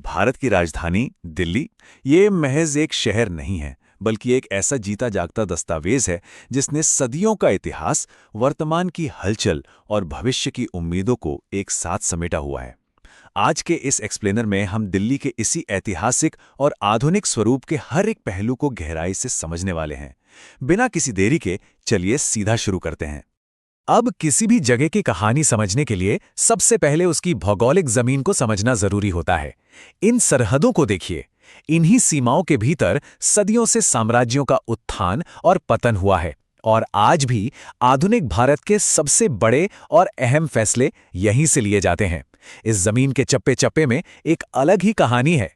भारत की राजधानी दिल्ली ये महज एक शहर नहीं है, बल्कि एक ऐसा जीता जागता दस्तावेज है जिसने सदियों का इतिहास, वर्तमान की हलचल और भविष्य की उम्मीदों को एक साथ समेटा हुआ है। आज के इस एक्सप्लेनर में हम दिल्ली के इसी ऐतिहासिक और आधुनिक स्वरूप के हर एक पहलू को गहराई से समझने वाले हैं। बिना किसी देरी के चलिए सीधा शुरू करते हैं। अब किसी भी जगह की कहानी समझने के लिए सबसे पहले उसकी भौगोलिक जमीन को समझना जरूरी होता है। इन सरहदों को देखिए। इन्हीं सीमाओं के भीतर सदियों से साम्राज्यों का उत्थान और पतन हुआ है और आज भी आधुनिक भारत के सबसे बड़े और अहम फैसले यहीं से लिए जाते हैं। इस जमीन के चप्पे चप्पे में एक अलग ही कहानी है।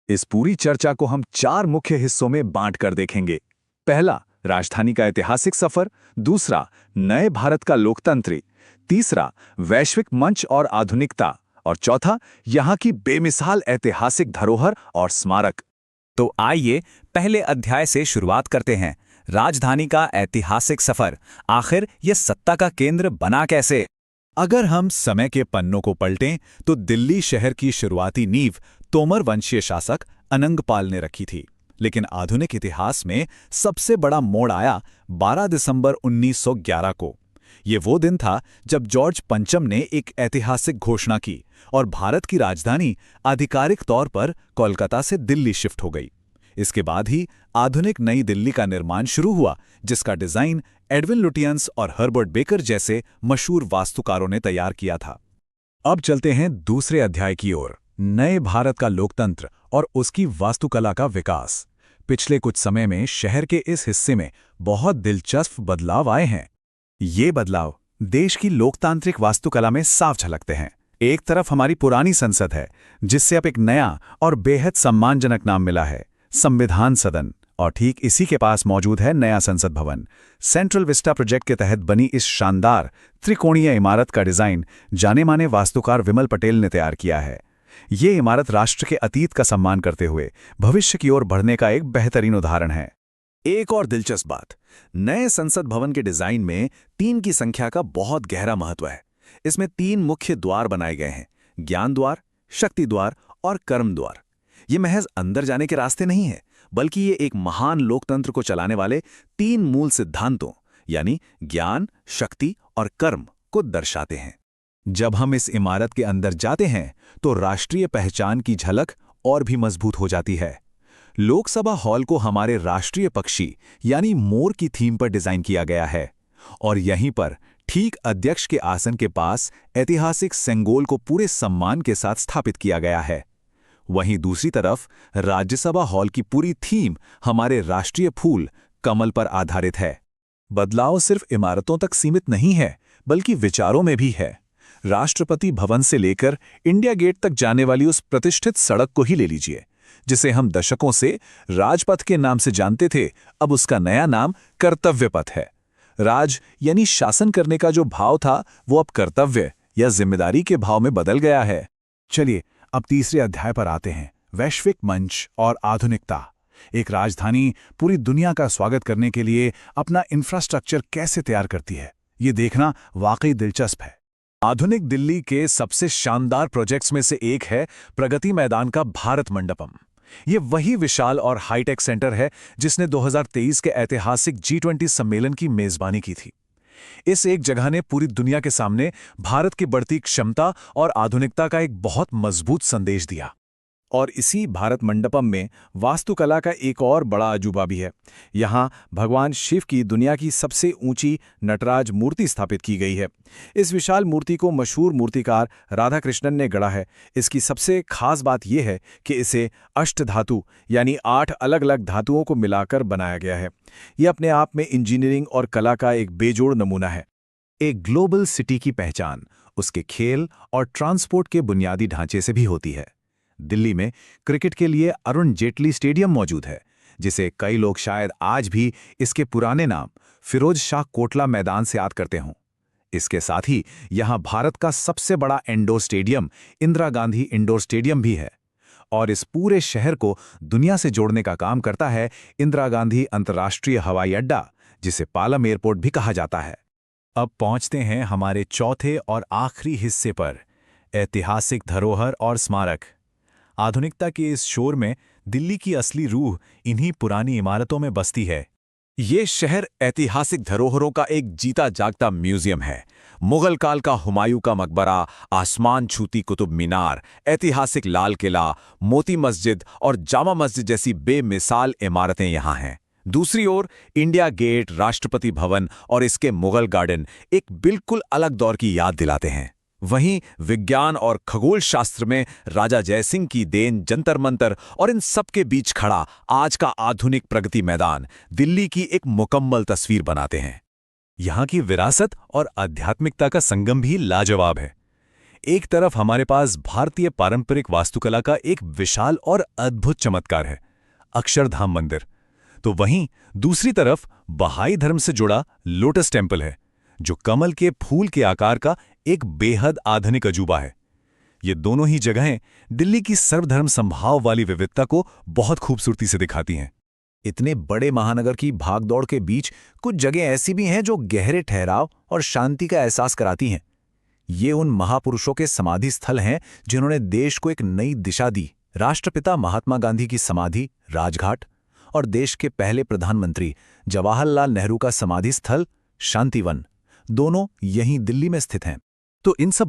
इस पूरी चर्चा को हम 4 मुख्य हिस्सों में बांटकर देखेंगे। पहला, राजधानी का ऐतिहासिक सफर। दूसरा, नए भारत का लोकतंत्र। तीसरा, वैश्विक मंच और आधुनिकता। और चौथा, यहाँ की बेमिसाल ऐतिहासिक धरोहर और स्मारक। तो आइए पहले अध्याय से शुरुआत करते हैं। राजधानी का ऐतिहासिक सफर, आखिर यह सत्ता का केंद्र बना कैसे? अगर हम समय के पन्नों को पलटें तो दिल्ली शहर की शुरुआती नींव तोमर वंशीय शासक अनंगपाल ने रखी थी। लेकिन आधुनिक इतिहास में सबसे बड़ा मोड़ आया 12 दिसंबर 1911 को। ये वो दिन था जब जॉर्ज पंचम ने एक ऐतिहासिक घोषणा की और भारत की राजधानी आधिकारिक तौर पर कोलकाता से दिल्ली शिफ्ट हो गई। इसके बाद ही आधुनिक नई दिल्ली का निर्माण शुरू हुआ, जिसका डिजाइन एडविन लुटियंस और हर्बर्ट बेकर जैसे मशहूर वास्तुकारों ने तैयार किया था। अब चलते हैं दूसरे अध्याय की ओर, नए भारत का लोकतंत्र और उसकी वास्तुकला का विकास। पिछले कुछ समय में शहर के इस हिस्से में बहुत दिलचस्प बदलाव आए हैं। ये बदलाव देश की लोकतांत्रिक वास्तुकला में साफ झलकते हैं। एक तरफ हमारी पुरानी संसद है, जिससे अब एक नया और बेहद सम्मानजनक नाम मिला है, संविधान सदन। और ठीक इसी के पास मौजूद है नया संसद भवन। सेंट्रल विस्टा प्रोजेक्ट के तहत बनी इस शानदार त्रिकोणीय इमारत का डिजाइन जाने माने वास्तुकार विमल पटेल ने तैयार किया है। ये इमारत राष्ट्र के अतीत का सम्मान करते हुए भविष्य की ओर बढ़ने का एक बेहतरीन उदाहरण है। एक और दिलचस्प बात, नए संसद भवन के डिजाइन में 3 की संख्या का बहुत गहरा महत्व है। इसमें 3 मुख्य द्वार बनाए गए हैं, ज्ञान द्वार, शक्ति द्वार और कर्म द्वार। ये महज अंदर जाने के रास्ते नहीं है, बल्कि ये एक महान लोकतंत्र को चलाने वाले 3 मूल सिद्धांतों यानी ज्ञान, शक्ति और कर्म को दर्शाते हैं। जब हम इस इमारत के अंदर जाते हैं तो राष्ट्रीय पहचान की झलक और भी मजबूत हो जाती है। लोकसभा हॉल को हमारे राष्ट्रीय पक्षी यानी मोर की थीम पर डिजाइन किया गया है और यहीं पर ठीक अध्यक्ष के आसन के पास ऐतिहासिक सेंगोल को पूरे सम्मान के साथ स्थापित किया गया है। वहीं दूसरी तरफ राज्यसभा हॉल की पूरी थीम हमारे राष्ट्रीय फूल कमल पर आधारित है। बदलाव सिर्फ इमारतों तक सीमित नहीं है, बल्कि विचारों में भी है। राष्ट्रपति भवन से लेकर इंडिया गेट तक जाने वाली उस प्रतिष्ठित सड़क को ही ले लीजिए, जिसे हम दशकों से राजपथ के नाम से जानते थे। अब उसका नया नाम कर्तव्य पथ है। राज यानी शासन करने का जो भाव था, वो अब कर्तव्य या जिम्मेदारी के भाव में बदल गया है। चलिए अब तीसरे अध्याय पर आते हैं, वैश्विक मंच और आधुनिकता। एक राजधानी पूरी दुनिया का स्वागत करने के लिए अपना इंफ्रास्ट्रक्चर कैसे तैयार करती है, ये देखना वाकई दिलचस्प है। आधुनिक दिल्ली के सबसे शानदार प्रोजेक्ट्स में से एक है प्रगति मैदान का भारत मंडपम। ये वही विशाल और हाईटेक सेंटर है जिसने 2023 के ऐतिहासिक G20 सम्मेलन की मेजबानी की थी। इस एक जगह ने पूरी दुनिया के सामने भारत की बढ़ती क्षमता और आधुनिकता का एक बहुत मजबूत संदेश दिया। और इसी भारत मंडपम में वास्तुकला का एक और बड़ा अजूबा भी है। यहाँ भगवान शिव की दुनिया की सबसे ऊंची नटराज मूर्ति स्थापित की गई है। इस विशाल मूर्ति को मशहूर मूर्तिकार राधा कृष्णन ने गढ़ा है। इसकी सबसे खास बात यह है कि इसे अष्टधातु यानी 8 अलग-अलग धातुओं को मिलाकर बनाया गया है। यह अपने आप में इंजीनियरिंग और कला का एक बेजोड़ नमूना है। एक ग्लोबल सिटी की पहचान उसके खेल और ट्रांसपोर्ट के बुनियादी ढांचे से भी होती है। दिल्ली में क्रिकेट के लिए अरुण जेटली स्टेडियम मौजूद है, जिसे कई लोग शायद आज भी इसके पुराने नाम फिरोज शाह कोटला मैदान से याद करते हों। इसके साथ ही यहाँ भारत का सबसे बड़ा indoor stadium Indira Gandhi indoor stadium भी है और इस पूरे शहर को दुनिया से जोड़ने का काम करता है इंदिरा गांधी अंतर्राष्ट्रीय हवाई अड्डा, जिसे पालम एयरपोर्ट भी कहा जाता है। अब पहुंचते हैं हमारे चौथे और आखिरी हिस्से पर, ऐतिहासिक धरोहर और स्मारक। आधुनिकता के इस शोर में दिल्ली की असली रूह इन्हीं पुरानी इमारतों में बसती है। ये शहर ऐतिहासिक धरोहरों का एक जीता जागता म्यूजियम है। मुगल काल का हुमायूं का मकबरा, आसमान छूती कुतुब मीनार, ऐतिहासिक लाल किला, मोती मस्जिद और जामा मस्जिद जैसी बेमिसाल इमारतें यहाँ हैं। दूसरी ore India gate, Rashtrapati Bhavan और इसके मुगल गार्डन एक बिल्कुल अलग दौर की याद दिलाते हैं। वहीं विज्ञान और खगोल शास्त्र में राजा जयसिंह की देन जंतर मंतर और इन सब के बीच खड़ा आज का आधुनिक प्रगति मैदान दिल्ली की एक मुकम्मल तस्वीर बनाते हैं। यहाँ की विरासत और आध्यात्मिकता का संगम भी लाजवाब है। एक तरफ हमारे पास भारतीय पारंपरिक वास्तुकला का एक विशाल और अद्भुत चमत्कार है, अक्षरधाम मंदिर, तो वहीं दूसरी तरफ बहाई धर्म से जुड़ा लोटस टेम्पल है, जो कमल के फूल के आकार का एक बेहद आधुनिक अजूबा है। ये दोनों ही जगहें दिल्ली की सर्वधर्म संभाव वाली विविधता को बहुत खूबसूरती से दिखाती हैं। इतने बड़े महानगर की भागदौड़ के बीच कुछ जगह ऐसी भी हैं जो गहरे ठहराव और शांति का एहसास कराती हैं। ये उन महापुरुषों के समाधि स्थल हैं जिन्होंने देश को एक नई दिशा दी। राष्ट्रपिता महात्मा गांधी की समाधि राजघाट और देश के पहले प्रधानमंत्री जवाहरलाल नेहरू का समाधि स्थल शांतिवन, दोनों यहीं दिल्ली में स्थित हैं। तो इन सब